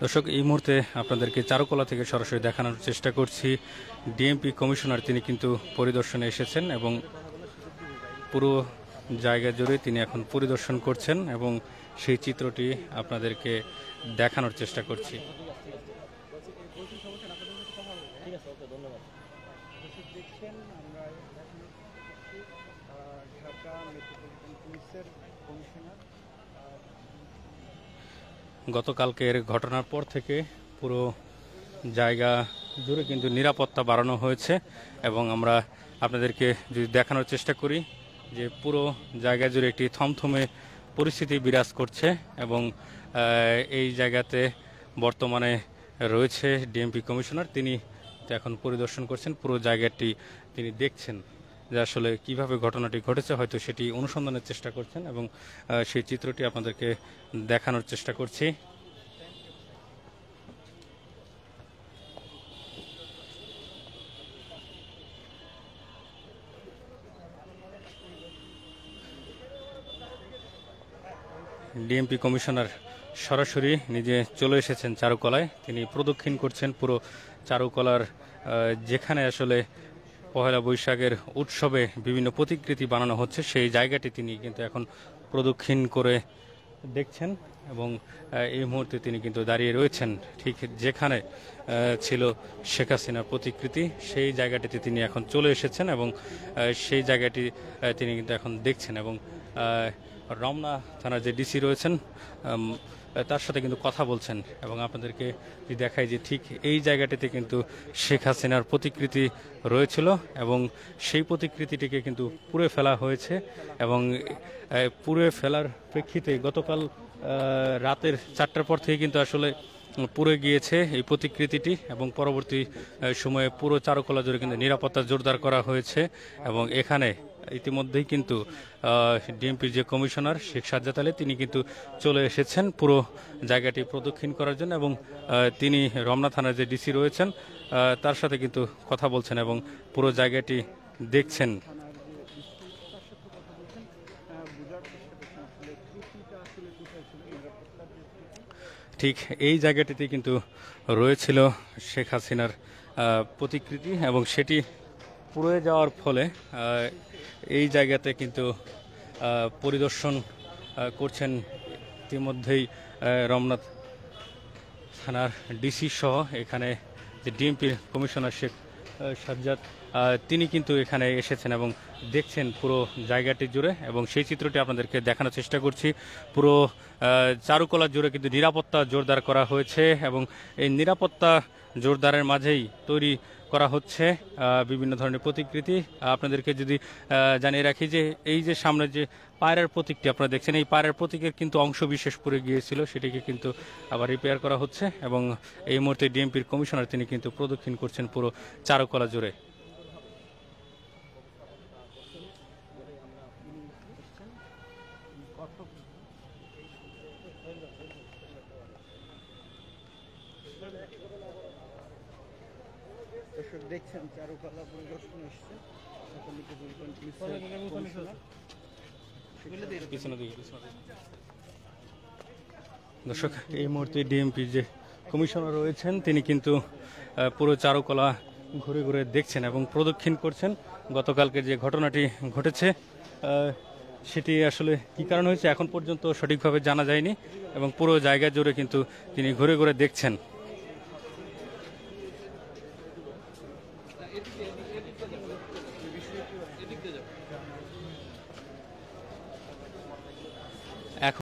দর্শক, এই মুহূর্তে আপনাদেরকে চারুকলা থেকে সরাসরি দেখানোর চেষ্টা করছি। ডিএমপি কমিশনার তিনি কিন্তু পরিদর্শনে এসেছেন এবং পুরো জায়গা জুড়ে তিনি এখন পরিদর্শন করছেন এবং সেই চিত্রটি আপনাদেরকে দেখানোর চেষ্টা করছি। গতকালকের ঘটনার পর থেকে পুরো জায়গা জুড়ে কিন্তু নিরাপত্তা বাড়ানো হয়েছে এবং আমরা আপনাদেরকে যদি দেখানোর চেষ্টা করি যে পুরো জায়গা জুড়ে একটি থমথমে পরিস্থিতি বিরাজ করছে এবং এই জায়গাতে বর্তমানে রয়েছে ডিএমপি কমিশনার। তিনি এখন পরিদর্শন করছেন, পুরো জায়গাটি তিনি দেখছেন যে আসলে কিভাবে ঘটনাটি ঘটেছে, হয়তো সেটি অনুসন্ধানের চেষ্টা করছেন এবং সেই চিত্রটি আপনাদেরকে দেখানোর চেষ্টা করছি। ডিএমপি কমিশনার সরাসরি নিজে চলে এসেছেন চারুকলায়। তিনি প্রদক্ষিণ করছেন পুরো চারুকলার, যেখানে আসলে পহেলা বৈশাখের উৎসবে বিভিন্ন প্রতিকৃতি বানানো হচ্ছে সেই জায়গাটি তিনি কিন্তু এখন প্রদক্ষিণ করে দেখছেন এবং এই মুহূর্তে তিনি কিন্তু দাঁড়িয়ে রয়েছেন ঠিক যেখানে ছিল শেখ হাসিনার প্রতিকৃতি, সেই জায়গাটিতে তিনি এখন চলে এসেছেন এবং সেই জায়গাটি তিনি কিন্তু এখন দেখছেন এবং রমনা থানার যে ডিসি রয়েছেন তার সাথে কিন্তু কথা বলছেন এবং আপনাদেরকে দেখাই যে ঠিক এই জায়গাটিতে কিন্তু শেখ হাসিনার প্রতিকৃতি রয়েছিল এবং সেই প্রতিকৃতিটিকে কিন্তু পুড়ে ফেলা হয়েছে এবং পুড়ে ফেলার প্রেক্ষিতে গতকাল রাতের 4টার পর থেকে কিন্তু আসলে পুড়ে গিয়েছে এই প্রতিকৃতিটি এবং পরবর্তী সময়ে পুরো চারুকলা জুড়ে কিন্তু নিরাপত্তা জোরদার করা হয়েছে এবং এখানে ইতিমধ্যেই কিন্তু ডিএমপির যে কমিশনার শেখ সাজ্জাদ আলী তিনি কিন্তু চলে এসেছেন পুরো জায়গাটি প্রদক্ষিণ করার জন্য এবং তিনি রমনা থানার যে ডিসি রয়েছেন তার সাথে কিন্তু কথা বলছেন এবং পুরো জায়গাটি দেখছেন। ঠিক এই জায়গাটিতে কিন্তু রয়েছিল শেখ হাসিনার প্রতিকৃতি এবং সেটি পুড়ে যাওয়ার ফলে এই জায়গাতে কিন্তু পরিদর্শন করছেন ইতিমধ্যেই রমনা থানার ডিসি সহ এখানে যে ডিএমপির কমিশনার শেখ সাজ্জাদ তিনি কিন্তু এখানে এসেছেন এবং দেখছেন পুরো জায়গাটি জুড়ে এবং সেই চিত্রটি আপনাদেরকে দেখানোর চেষ্টা করছি। পুরো চারুকলা জুড়ে কিন্তু নিরাপত্তা জোরদার করা হয়েছে এবং এই নিরাপত্তা জোরদারের মাঝেই তৈরি করা হচ্ছে বিভিন্ন ধরনের প্রতিকৃতি। আপনাদেরকে যদি জানিয়ে রাখি যে এই যে সামনে যে পায়রার প্রতীকটি আপনারা দেখছেন, এই পায়রার প্রতীকের কিন্তু অংশ বিশেষ পড়ে গিয়েছিল, সেটিকে কিন্তু আবার রিপেয়ার করা হচ্ছে এবং এই মুহূর্তে ডিএমপির কমিশনার তিনি কিন্তু প্রদক্ষিণ করছেন পুরো চারুকলা জুড়ে। দেখছেন চারুকলা পরিদর্শন এসছে দর্শক, এই মুহূর্তে ডিএমপি যে কমিশনার রয়েছেন তিনি কিন্তু পুরো চারুকলা ঘুরে ঘুরে দেখছেন এবং প্রদক্ষিণ করছেন। গতকালকে যে ঘটনাটি ঘটেছে সেটি আসলে কী কারণ হয়েছে এখন পর্যন্ত সঠিকভাবে জানা যায়নি এবং পুরো জায়গা জুড়ে কিন্তু তিনি ঘুরে ঘুরে দেখছেন। এখন